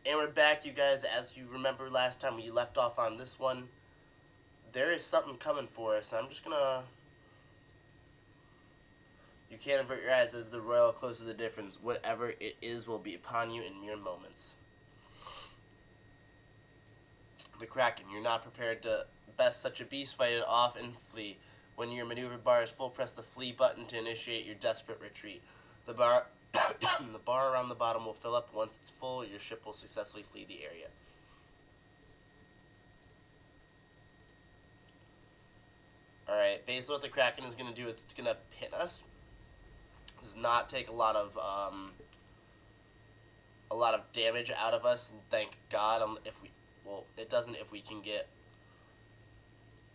And we're back, you guys. As you remember last time we left off on this one, there is something coming for us. I'm just gonna... You can't avert your eyes as the royal closes the difference. Whatever it is will be upon you in mere moments. The Kraken. You're not prepared to best such a beast. Fight it off and flee. When your maneuver bar is full, press the flee button to initiate your desperate retreat. The bar the bar around the bottom will fill up. Once it's full, your ship will successfully flee the area. Alright, basically what the Kraken is going to do is it's going to pin us. It does not take a lot of damage out of us, thank God. If we, well, it doesn't if we can get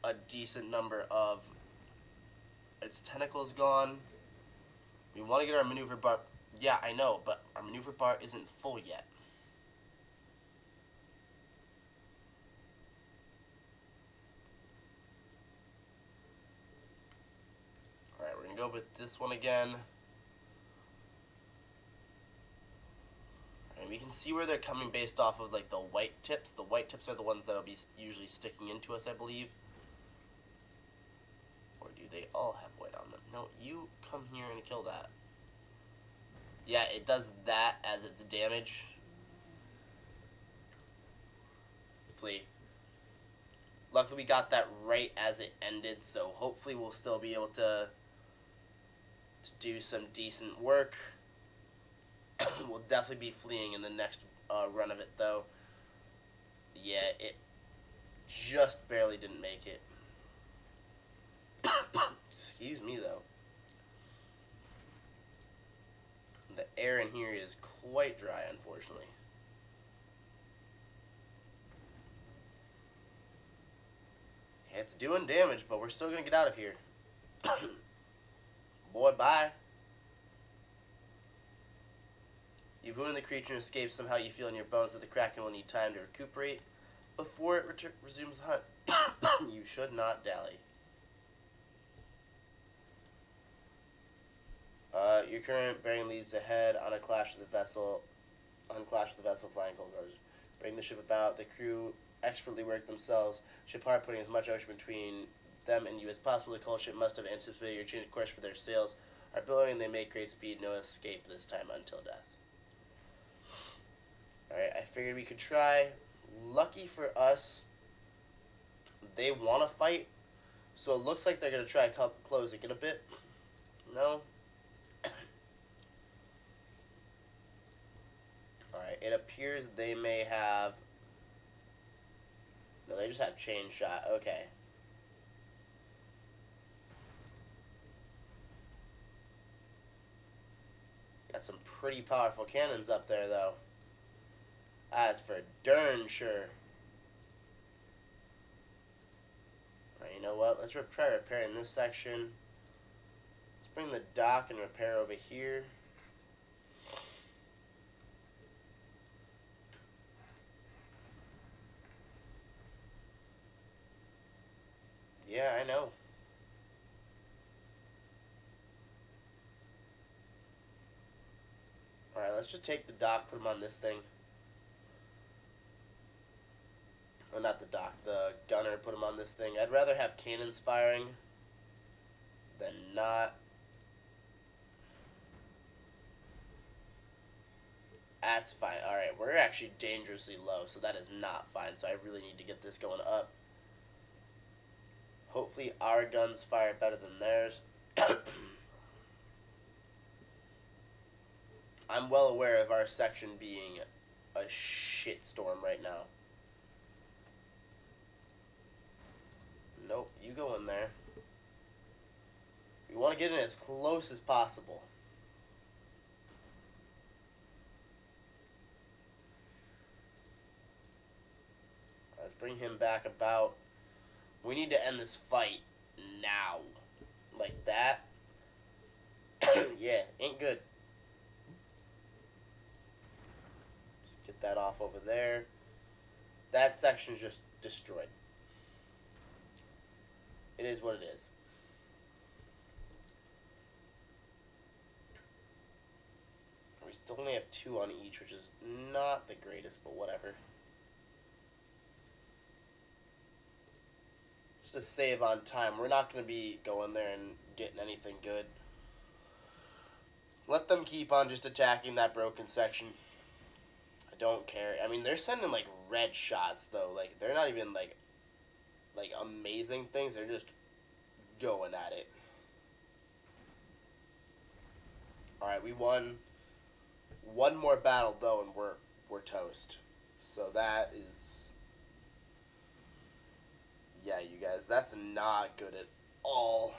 a decent number of its tentacles gone. We want to get our maneuver bar. Yeah, I know, but our maneuver bar isn't full yet. Alright, we're going to go with this one again. And we can see where they're coming based off of like the white tips. The white tips are the ones that will be usually sticking into us, I believe. Or do they all have white on them? No, you come here and kill that. Yeah, it does that as its damage. Flee. Luckily we got that right as it ended, so hopefully we'll still be able to do some decent work. We'll definitely be fleeing in the next run of it, though. Yeah, it just barely didn't make it. Excuse me, though. The air in here is quite dry, unfortunately. Yeah, it's doing damage, but we're still going to get out of here. Boy, bye. You've wounded the creature and escaped. Somehow you feel in your bones that the Kraken will need time to recuperate before it resumes the hunt. You should not dally. Your current bearing leads ahead on a clash with the vessel. Flying cold guards. Bring the ship about. The crew expertly work themselves. Ship hard, putting as much ocean between them and you as possible. The cold ship must have anticipated your change of course, for their sails are billowing. They make great speed. No escape this time until death. Alright, I figured we could try. Lucky for us, they want to fight, so it looks like they're going to try closing it a bit. No? Alright, it appears they may have... No, they just have chain shot. Okay. Got some pretty powerful cannons up there, though. That's for darn sure. Alright, you know what? Let's try repairing this section. Let's bring the dock and repair over here. Yeah, I know. Alright, let's just take the dock, put them on this thing. Oh, not the dock, the gunner, put them on this thing. I'd rather have cannons firing than not. That's fine. Alright, we're actually dangerously low, so that is not fine. So I really need to get this going up. Hopefully our guns fire better than theirs. I'm well aware of our section being a shitstorm right now. Nope, you go in there. We want to get in as close as possible. Let's bring him back about. We need to end this fight now. Like that. Yeah, ain't good. Just get that off over there. That section's just destroyed. It is what it is. only have 2 on each, which is not the greatest, but whatever. Just to save on time. We're not going to be going there and getting anything good. Let them keep on just attacking that broken section. I don't care. I mean, they're sending, like, red shots, though. Like, they're not even, like amazing things. They're just going at it. Alright, we won one more battle, though, and we're toast. So that is... Yeah, you guys, that's not good at all.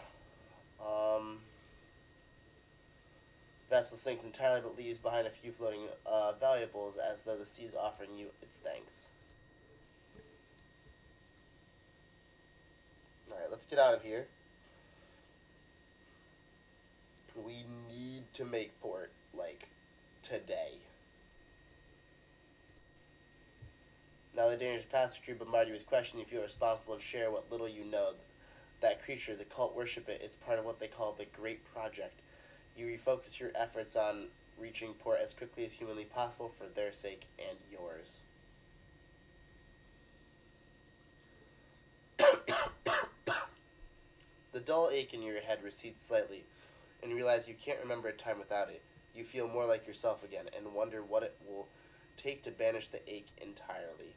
Vessel sinks entirely but leaves behind a few floating valuables as though the sea is offering you its thanks. Alright, let's get out of here. We need to make port, like, today. Now the dangers past, the crew bombard you with questions. You feel responsible and share what little you know. That creature, the cult worship it. It's part of what they call the Great Project. You refocus your efforts on reaching port as quickly as humanly possible for their sake and yours. The dull ache in your head recedes slightly, and you realize you can't remember a time without it. You feel more like yourself again, and wonder what it will take to banish the ache entirely.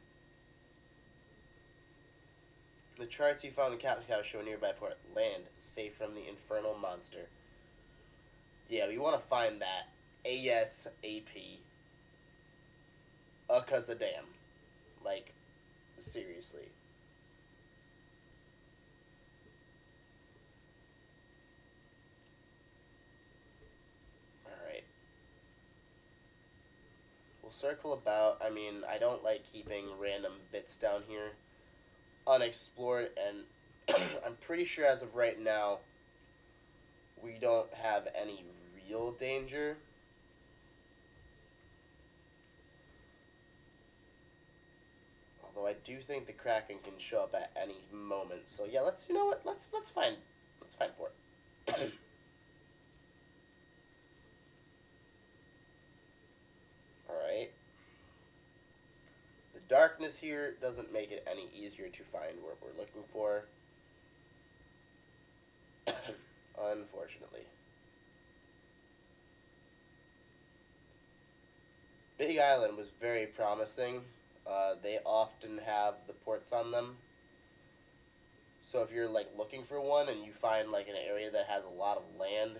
The charts you found in the captain's cabin show a nearby port. Land, safe from the infernal monster. Yeah, we want to find that ASAP. Cause of damn. Like, seriously. Alright. We'll circle about. I mean, I don't like keeping random bits down here unexplored, and I'm pretty sure as of right now we don't have any real danger. Although I do think the Kraken can show up at any moment. So yeah, let's find port. Alright. The darkness here doesn't make it any easier to find what we're looking for. Unfortunately. Big Island was very promising. They often have the ports on them. So if you're like looking for one and you find like an area that has a lot of land,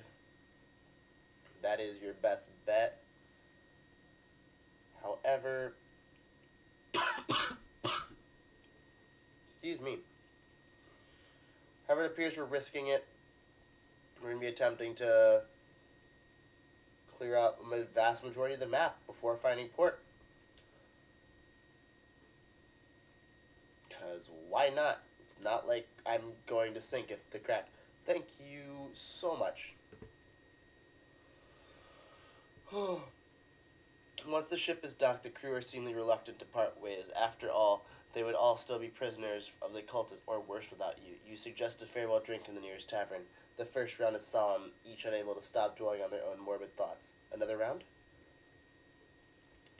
that is your best bet. However, excuse me. However, it appears we're risking it. We're going to be attempting to clear out a vast majority of the map before finding port. Because why not? It's not like I'm going to sink if the crack. Thank you so much. Once the ship is docked, the crew are seemingly reluctant to part ways. After all, they would all still be prisoners of the cultists, or worse without you. You suggest a farewell drink in the nearest tavern. The first round is solemn, each unable to stop dwelling on their own morbid thoughts. Another round?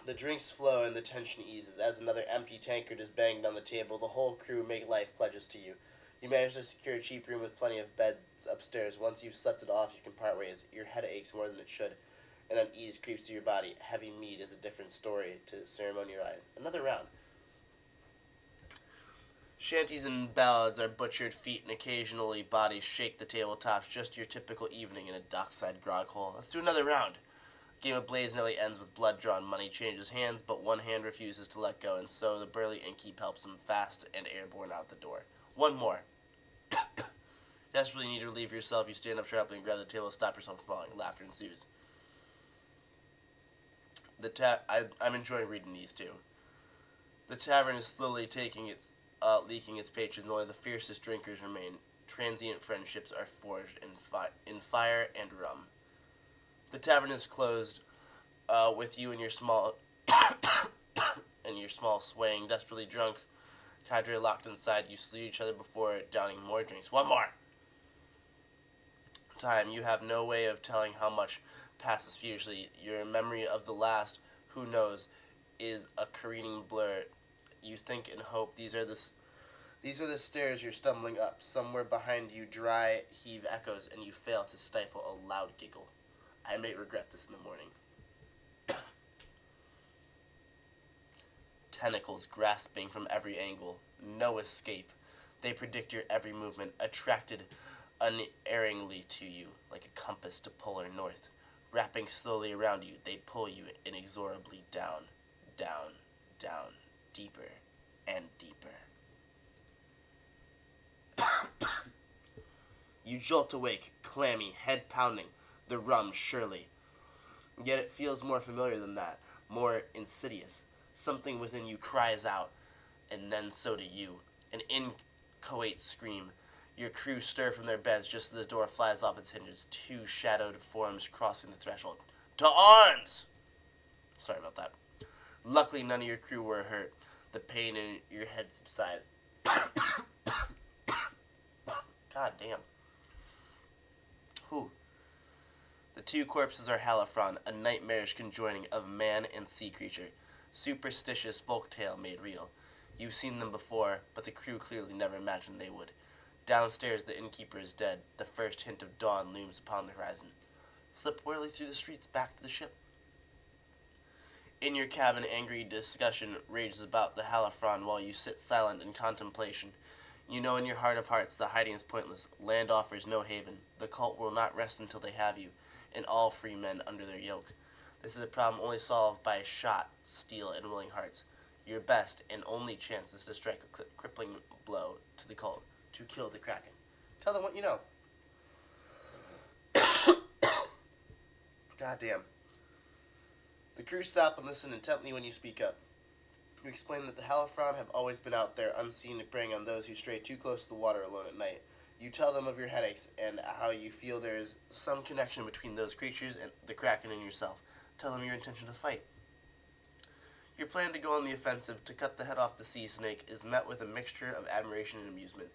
The drinks flow and the tension eases. As another empty tankard is banged on the table, the whole crew make life pledges to you. You manage to secure a cheap room with plenty of beds upstairs. Once you've slept it off, you can part ways. Your head aches more than it should, and unease creeps through your body. Heavy mead is a different story to the ceremonial eye. Another round. Shanties and ballads are butchered feet, and occasionally bodies shake the tabletops. Just your typical evening in a dockside grog hole. Let's do another round. Game of Blaze nearly ends with blood drawn. Money changes hands, but one hand refuses to let go, and so the burly innkeep helps him fast and airborne out the door. One more. Desperately need to relieve yourself. You stand up sharply and grab the table. Stop yourself from falling. Laughter ensues. I'm enjoying reading these two. The tavern is slowly leaking its patrons. Only the fiercest drinkers remain. Transient friendships are forged in fire and rum. The tavern is closed, with you and your small swaying, desperately drunk cadre locked inside. You salute each other before downing more drinks. One more. Time. You have no way of telling how much passes furiously. Your memory of the last, who knows, is a careening blur. You think and hope. These are the stairs you're stumbling up. Somewhere behind you, dry heave echoes, and you fail to stifle a loud giggle. I may regret this in the morning. Tentacles grasping from every angle. No escape. They predict your every movement, attracted unerringly to you, like a compass to polar north. Wrapping slowly around you, they pull you inexorably down, down, down, deeper and deeper. You jolt awake, clammy, head pounding, the rum surely. Yet it feels more familiar than that, more insidious. Something within you cries out, and then so do you. An inchoate scream. Your crew stir from their beds just as the door flies off its hinges. Two shadowed forms crossing the threshold. To arms! Sorry about that. Luckily, none of your crew were hurt. The pain in your head subsides. God damn. Whew. The two corpses are Halifron, a nightmarish conjoining of man and sea creature. Superstitious folktale made real. You've seen them before, but the crew clearly never imagined they would. Downstairs, the innkeeper is dead. The first hint of dawn looms upon the horizon. Slip warily through the streets back to the ship. In your cabin, angry discussion rages about the Halifron while you sit silent in contemplation. You know in your heart of hearts the hiding is pointless. Land offers no haven. The cult will not rest until they have you, and all free men under their yoke. This is a problem only solved by a shot, steel, and willing hearts. Your best and only chance is to strike a crippling blow to the cult, to kill the Kraken. Tell them what you know. Goddamn. The crew stop and listen intently when you speak up. You explain that the Halifron have always been out there unseen preying on those who stray too close to the water alone at night. You tell them of your headaches and how you feel there is some connection between those creatures and the Kraken and yourself. Tell them your intention to fight. Your plan to go on the offensive, to cut the head off the sea snake, is met with a mixture of admiration and amusement.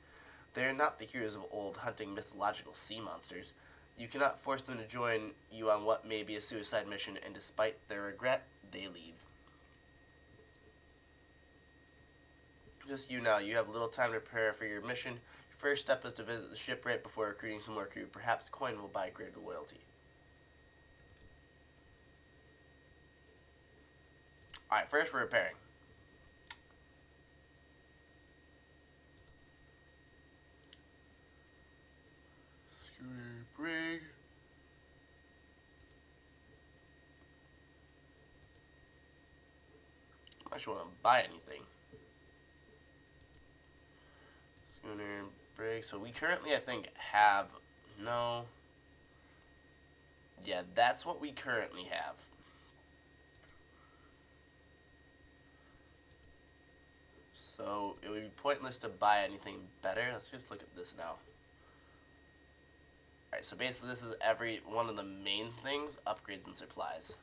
They are not the heroes of old hunting mythological sea monsters. You cannot force them to join you on what may be a suicide mission, and despite their regret, they leave. Just you now. You have little time to prepare for your mission. Your first step is to visit the ship right before recruiting some more crew. Perhaps coin will buy greater loyalty. Alright, first we're repairing. Scooter brig. I actually want to buy anything. Schooner brig. So we currently, I think, have... No. Yeah, that's what we currently have. So it would be pointless to buy anything better. Let's just look at this now. Alright, so basically this is every one of the main things, upgrades and supplies.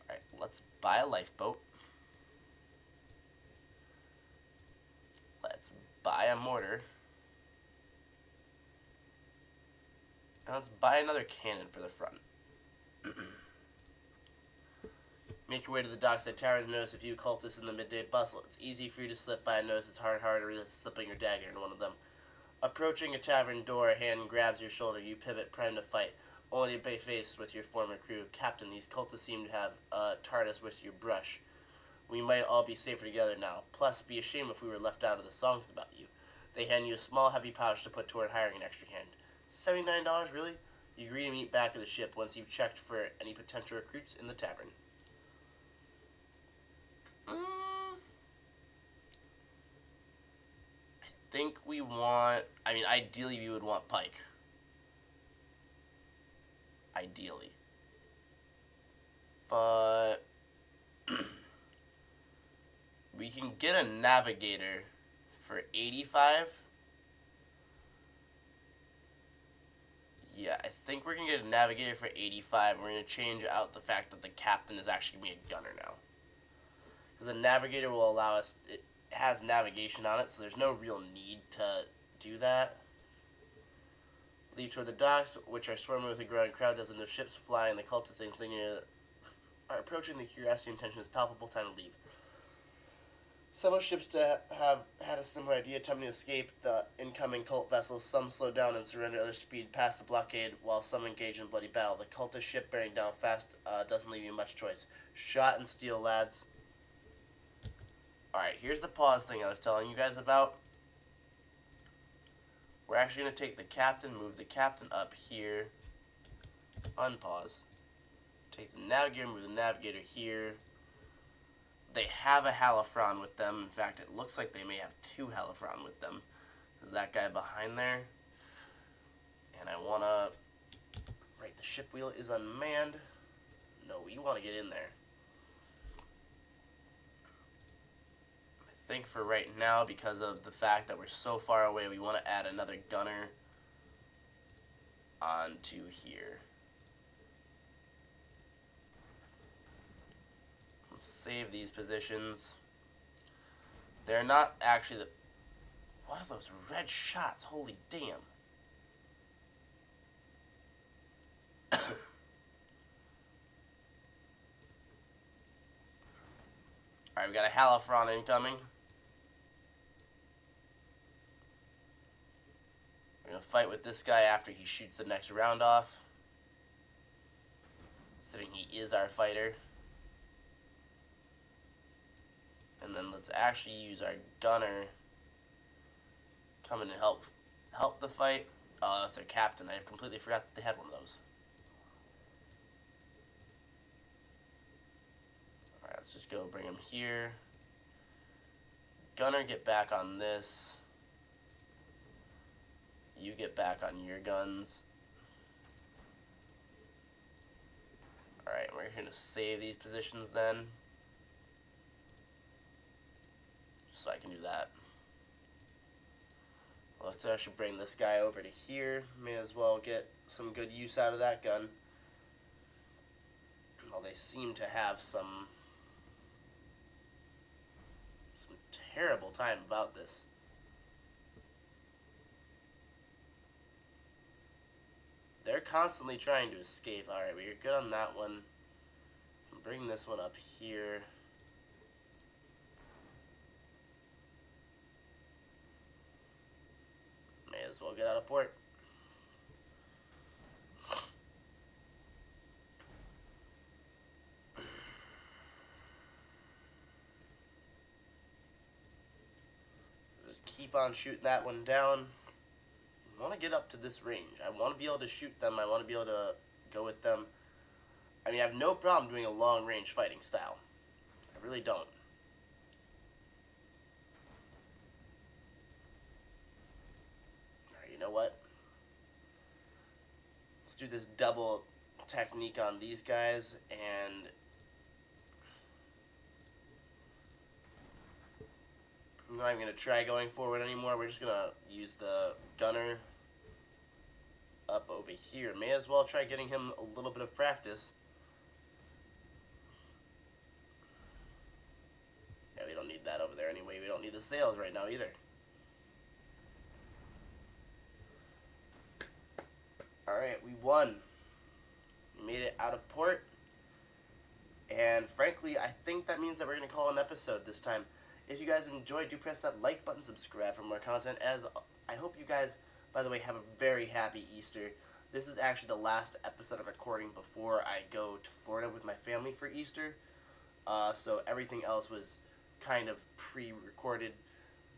Alright, let's buy a lifeboat. Let's buy a mortar. And let's buy another cannon for the front. Make your way to the dockside towers and notice a few cultists in the midday bustle. It's easy for you to slip by and notice it's harder to resist slipping your dagger into one of them. Approaching a tavern door, a hand grabs your shoulder. You pivot, primed to fight, only to be faced with your former crew. Captain, these cultists seem to have tarred us with your brush. We might all be safer together now. Plus, be ashamed if we were left out of the songs about you. They hand you a small, heavy pouch to put toward hiring an extra hand. $79, really? You agree to meet back at the ship once you've checked for any potential recruits in the tavern. I think we want... I mean, ideally we would want Pike. Ideally. But... we can get a navigator for 85. Yeah, I think we're going to get a navigator for 85. We're going to change out the fact that the captain is actually going to be a gunner now. Because the navigator will allow us... It has navigation on it, so there's no real need to do that. Leave toward the docks, which are swarming with a growing crowd. Dozens of ships flying. The cultists insignia are approaching. The curiosity and tension is palpable. Time to leave. Several ships have had a similar idea, attempting to escape the incoming cult vessels. Some slow down and surrender, others speed past the blockade, while some engage in bloody battle. The cultist ship bearing down fast doesn't leave you much choice. Shot and steal, lads. Alright, here's the pause thing I was telling you guys about. We're actually going to take the captain, move the captain up here, unpause. Take the navigator, move the navigator here. They have a Halifron with them. In fact, it looks like they may have two Halifron with them. There's that guy behind there. And I want to... Right, the ship wheel is unmanned. No, you want to get in there. I think for right now, because of the fact that we're so far away, we want to add another gunner onto here. Save these positions. They're not actually the... What are those red shots? Holy damn. Alright, we got a Halifron incoming. We're going to fight with this guy after he shoots the next round off. Considering he is our fighter. And then let's actually use our gunner come in and help the fight. Oh, that's their captain. I completely forgot that they had one of those. Alright, let's just go bring him here. Gunner, get back on this. You get back on your guns. Alright, we're going to save these positions then. So I can do that. Let's actually bring this guy over to here. May as well get some good use out of that gun. Well, they seem to have some terrible time about this. They're constantly trying to escape. Alright, we're good on that one. Bring this one up here. May as well get out of port. Just keep on shooting that one down. I want to get up to this range. I want to be able to shoot them. I want to be able to go with them. I mean, I have no problem doing a long-range fighting style. I really don't. Alright, you know what? Let's do this double technique on these guys, and I'm not even going to try going forward anymore. We're just going to use the gunner up over here. May as well try getting him a little bit of practice. Yeah, we don't need that over there anyway. We don't need the sails right now either. Alright, we won. We made it out of port. And frankly, I think that means that we're going to call an episode this time. If you guys enjoyed, do press that like button, subscribe for more content. As I hope you guys, by the way, have a very happy Easter. This is actually the last episode I'm recording before I go to Florida with my family for Easter. So everything else was kind of pre-recorded.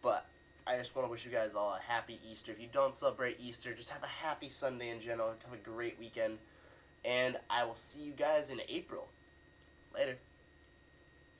But I just want to wish you guys all a happy Easter. If you don't celebrate Easter, just have a happy Sunday in general. Have a great weekend. And I will see you guys in April. Later.